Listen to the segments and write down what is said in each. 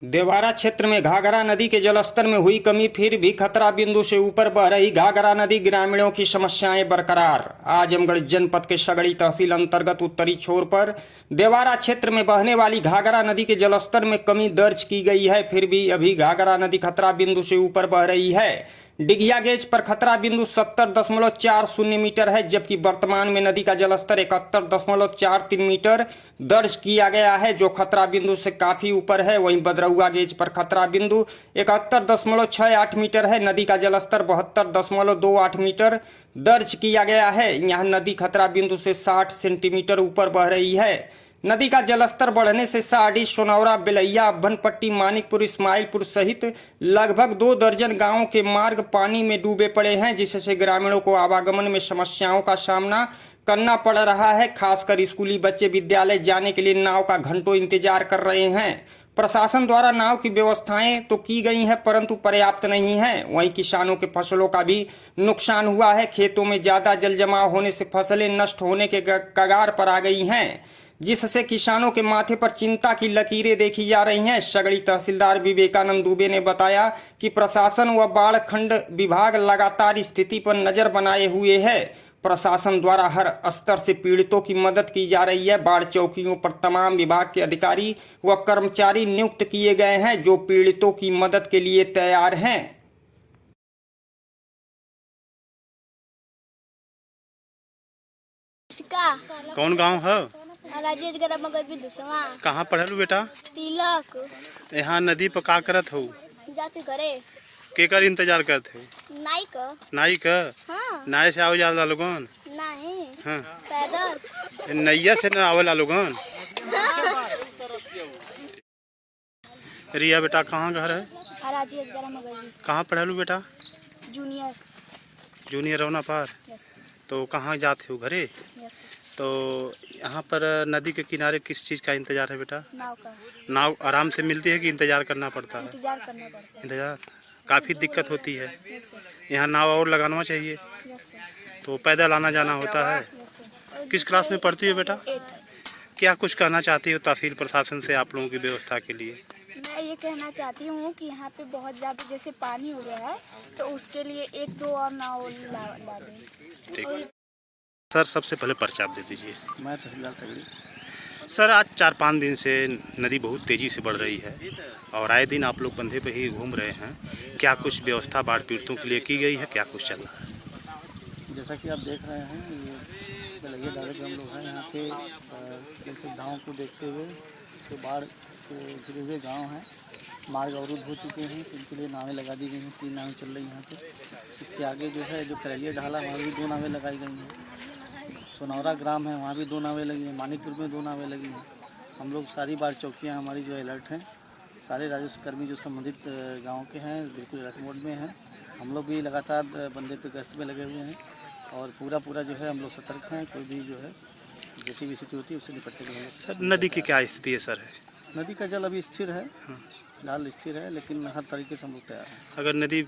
देवारा क्षेत्र में घाघरा नदी के जलस्तर में हुई कमी, फिर भी खतरा बिंदु से ऊपर बह रही घाघरा नदी, ग्रामीणों की समस्याएं बरकरार। आजमगढ़ जनपद के सगड़ी तहसील अंतर्गत उत्तरी छोर पर देवारा क्षेत्र में बहने वाली घाघरा नदी के जलस्तर में कमी दर्ज की गई है, फिर भी अभी घाघरा नदी खतरा बिंदु से ऊपर बह रही है। डिघिया गेज पर खतरा बिंदु 70.40 मीटर है, जबकि वर्तमान में नदी का जलस्तर 71.43 मीटर दर्ज किया गया है, जो खतरा बिंदु से काफी ऊपर है। वहीं बदरौआ गेज पर खतरा बिंदु 71.68 मीटर है, नदी का जलस्तर 72.28 मीटर दर्ज किया गया है। यहाँ नदी खतरा बिंदु से 60 सेंटीमीटर ऊपर बह रही है। नदी का जलस्तर बढ़ने से साड़ी, सोनौरा, बेलैया, अभनपट्टी, मानिकपुर, इस्माइलपुर सहित लगभग 2 दर्जन गांवों के मार्ग पानी में डूबे पड़े हैं, जिससे ग्रामीणों को आवागमन में समस्याओं का सामना करना पड़ रहा है। खासकर स्कूली बच्चे विद्यालय जाने के लिए नाव का घंटों इंतजार कर रहे हैं। प्रशासन द्वारा नाव की व्यवस्थाएं तो की गई हैं, परंतु पर्याप्त नहीं है। वहीं किसानों के फसलों का भी नुकसान हुआ है। खेतों में ज्यादा जल जमाव होने से फसलें नष्ट होने के कगार पर आ गई हैं, जिससे किसानों के माथे पर चिंता की लकीरें देखी जा रही हैं। सगड़ी तहसीलदार विवेकानंद दुबे ने बताया कि प्रशासन व बाढ़ खंड विभाग लगातार स्थिति पर नजर बनाए हुए है। प्रशासन द्वारा हर स्तर से पीड़ितों की मदद की जा रही है। बाढ़ चौकियों पर तमाम विभाग के अधिकारी व कर्मचारी नियुक्त किए गए हैं, जो पीड़ितों की मदद के लिए तैयार हैं। कौन गांव है? राजेश गरम मगर भी दुसवा। कहाँ पढ़लू बेटा? तिलक। यहाँ नदी पर का करत हो? जाते करे। केकर इंतजार करते हो? नाई का। नाई का? हाँ। नाई से आओ जाला लोगन? नहीं। हाँ। पैदल। नैया से न आवेला लोगन? रिया बेटा कहाँ घर है? राजेश गरम मगर भी। कहाँ पढ़लू बेटा? जूनियर। जूनियर रौना पार। यस। तो कहाँ जाते हो घरे? यस। तो यहाँ पर नदी के किनारे किस चीज़ का इंतजार है बेटा? नाव का। नाव आराम से मिलती है कि इंतजार करना पड़ता है? इंतजार करना पड़ता है। इंतजार काफ़ी दिक्कत होती है। Yes sir. यहाँ नाव और लगाना चाहिए। Yes sir. तो पैदल आना जाना होता है। Yes sir. किस क्लास में पढ़ती हो बेटा? 8। क्या कुछ कहना चाहती हो तहसील प्रशासन से आप लोगों की व्यवस्था के लिए? मैं ये कहना चाहती हूँ कि यहाँ पे बहुत ज़्यादा जैसे पानी हो गया है, तो उसके लिए 1-2 और नाव ला दें। ठीक सर, सबसे पहले पर्चा आप दे दीजिए। मैं तहसीलदार सगड़ी। सर, आज 4-5 दिन से नदी बहुत तेज़ी से बढ़ रही है और आए दिन आप लोग बंधे पे ही घूम रहे हैं। क्या कुछ व्यवस्था बाढ़ पीड़ितों के लिए की गई है? क्या कुछ चल रहा है? जैसा कि आप देख रहे हैं, ये बेलैया डाले के हम लोग हैं यहाँ पे। जैसे गांव को देखते हुए तो बाढ़ से घिरे हुए गांव हैं, मार्ग अवरुद्ध हो चुके हैं, इनके लिए नावें लगा दी गई हैं। 3 नावें चल रही हैं यहाँ पे। इसके आगे जो है, जो करैलिया ढाला, वहाँ भी 2 नावें लगाई गई हैं। सोनौरा ग्राम है, वहाँ भी 2 नावें लगी हैं। मानिकपुर में 2 नावें लगी हैं। हम लोग सारी बाढ़ चौकियाँ हमारी जो अलर्ट हैं, सारे राजस्व कर्मी जो संबंधित गाँव के हैं बिल्कुल अलर्ट मोड में हैं। हम लोग भी लगातार बंदे पे गश्त में लगे हुए हैं और पूरा जो है हम लोग सतर्क हैं। कोई भी जो है जैसी भी स्थिति होती है उससे निपटने के लिए। सर, नदी की क्या स्थिति है सर? नदी का जल अभी स्थिर है, फिलहाल स्थिर है, लेकिन हर तरीके से हम लोग तैयार हैं। अगर नदी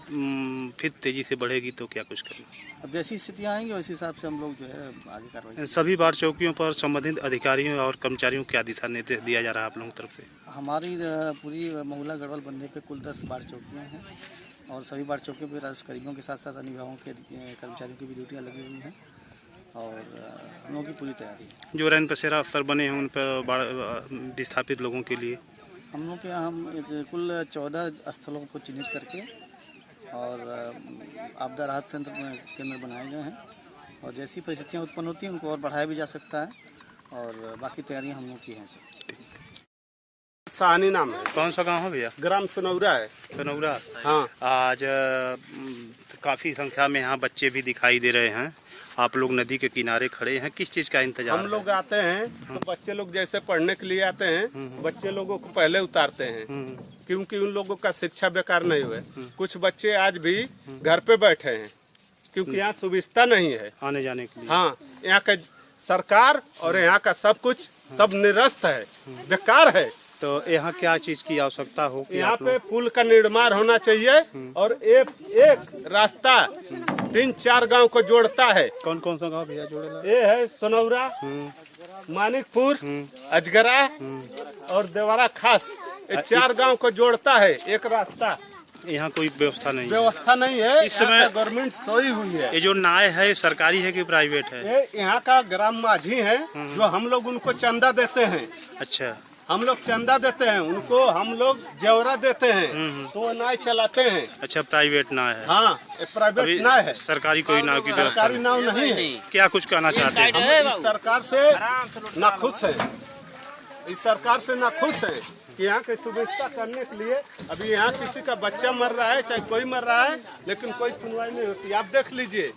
फिर तेज़ी से बढ़ेगी तो क्या कुछ करना? अब जैसी स्थितियाँ आएंगी उसी हिसाब से हम लोग जो है आगे कार्रवाई। सभी बाढ़ चौकियों पर संबंधित अधिकारियों और कर्मचारियों को क्या दिशा निर्देश दिया जा रहा है आप लोगों की तरफ से? हमारी पूरी महुला गढ़वाल बंदे पे कुल 10 बाढ़ चौकियाँ हैं और सभी बाढ़ चौकियों पर राजस्व कर्मियों के साथ साथ अन्य विभागों के कर्मचारियों की भी ड्यूटियाँ लगी हुई हैं और हम लोगों की पूरी तैयारी है। जो रैन बसेरा स्तर बने हैं उन पर बाढ़ विस्थापित लोगों के लिए हम लोग के यहाँ हम कुल 14 स्थलों को चिन्हित करके और आपदा राहत केंद्र बनाए गए हैं और जैसी परिस्थितियाँ उत्पन्न होती हैं उनको और बढ़ाया भी जा सकता है और बाकी तैयारियाँ हम लोग की हैं सर। सानी नाम है। कौन सा गांव है भैया? ग्राम सोनौरा है। सोनौरा। हाँ। आज काफ़ी संख्या में यहाँ बच्चे भी दिखाई दे रहे हैं। आप लोग नदी के किनारे खड़े हैं, किस चीज़ का इंतजार? हम लोग आते हैं तो बच्चे लोग जैसे पढ़ने के लिए आते हैं, बच्चे लोगों को पहले उतारते हैं क्योंकि उन लोगों का शिक्षा बेकार नहीं हुए। कुछ बच्चे आज भी घर पे बैठे हैं क्योंकि यहाँ सुविधा नहीं है आने जाने के लिए। हाँ, यहाँ का सरकार और यहाँ का सब कुछ सब निरस्त है, बेकार है। तो यहाँ क्या चीज़ की आवश्यकता हो? यहाँ पे पुल का निर्माण होना चाहिए और एक रास्ता 3-4 गांव को जोड़ता है। कौन कौन सा गांव भैया जोड़ेला? ये है सोनौरा, मानिकपुर, अजगरा और देवारा खास। ये 4 गांव को जोड़ता है एक रास्ता। यहाँ कोई व्यवस्था नहीं है। व्यवस्था नहीं है। इस समय गवर्नमेंट सोई हुई है। ये जो नाव है सरकारी है कि प्राइवेट है? ये यहाँ का ग्राम माझी है जो हम लोग उनको चंदा देते हैं। अच्छा, हम लोग चंदा देते हैं उनको, हम लोग जेवरा देते हैं तो वो नाव चलाते हैं। अच्छा, प्राइवेट नाव है। हाँ, प्राइवेट नाव है, सरकारी कोई नाव की व्यवस्था सरकारी नाव नहीं है। क्या कुछ कहना चाहते हैं? हम इस सरकार से नाखुश हैं, इस सरकार से नाखुश हैं कि यहाँ की सुविधा करने के लिए अभी यहाँ किसी का बच्चा मर रहा है, चाहे कोई मर रहा है, लेकिन कोई सुनवाई नहीं होती। आप देख लीजिए,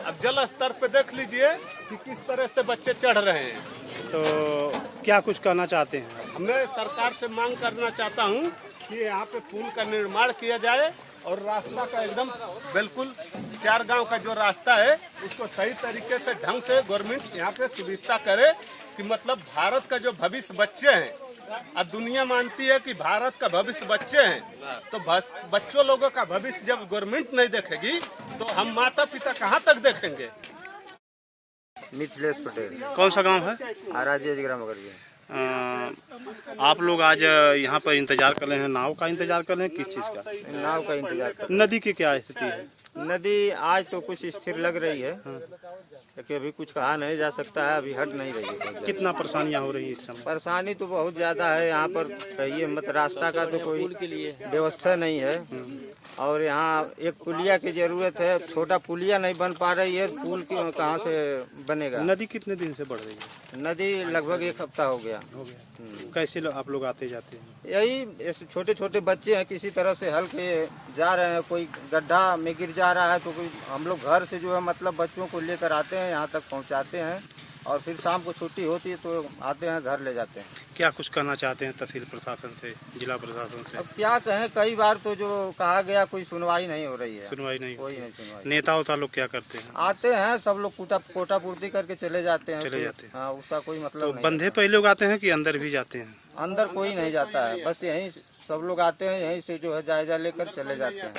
अब जल स्तर पे देख लीजिए कि किस तरह से बच्चे चढ़ रहे हैं। तो क्या कुछ कहना चाहते हैं? मैं सरकार से मांग करना चाहता हूँ कि यहाँ पे पुल का निर्माण किया जाए और रास्ता का एकदम बिल्कुल 4 गांव का जो रास्ता है उसको सही तरीके से ढंग से गवर्नमेंट यहाँ पे सुविधा करे कि मतलब भारत का जो भविष्य बच्चे हैं, अब दुनिया मानती है कि भारत का भविष्य बच्चे हैं, तो बच्चों लोगों का भविष्य जब गवर्नमेंट नहीं देखेगी तो हम माता पिता कहाँ तक देखेंगे। मिथिलेश पटेल। कौन सा गांव है? आराजी ग्राम मगर आप लोग आज यहाँ पर इंतजार कर रहे हैं, नाव का इंतजार कर रहे हैं, किस चीज़ का? नाव का इंतजार कर। नदी की क्या स्थिति है? नदी आज तो कुछ स्थिर लग रही है, लेकिन अभी कुछ कहा नहीं जा सकता है, अभी हट नहीं रही है। कितना परेशानियाँ हो रही है इस समय? परेशानी तो बहुत ज़्यादा है यहाँ पर, कहिए मत, रास्ता का तो कोई व्यवस्था नहीं है और यहाँ एक पुलिया की जरूरत है, छोटा पुलिया नहीं बन पा रही है, पुल कहाँ से बनेगा। नदी कितने दिन से बढ़ रही है? नदी लगभग 1 हफ्ता हो गया। कैसे आप लोग आते जाते हैं? यही छोटे छोटे बच्चे हैं, किसी तरह से हल के जा रहे हैं, कोई गड्ढा में गिर जा रहा है तो कोई, हम लोग घर से जो है मतलब बच्चों को लेकर आते हैं, यहाँ तक पहुँचाते हैं और फिर शाम को छुट्टी होती है तो आते हैं घर ले जाते हैं। क्या कुछ कहना चाहते हैं तहसील प्रशासन से, जिला प्रशासन से? अब क्या कहें, कई बार तो जो कहा गया कोई सुनवाई नहीं हो रही है। सुनवाई नहीं? कोई नहीं सुनवाई। नेता उता लोग क्या करते हैं? आते हैं सब लोग, कोटा पूर्ति करके चले जाते हैं। चले जाते हैं। हाँ, उसका कोई मतलब तो नहीं। बंधे पे लोग आते हैं कि अंदर भी जाते हैं? अंदर कोई नहीं जाता है, बस यहीं सब लोग आते हैं, यहीं से जो है जायजा लेकर चले जाते हैं।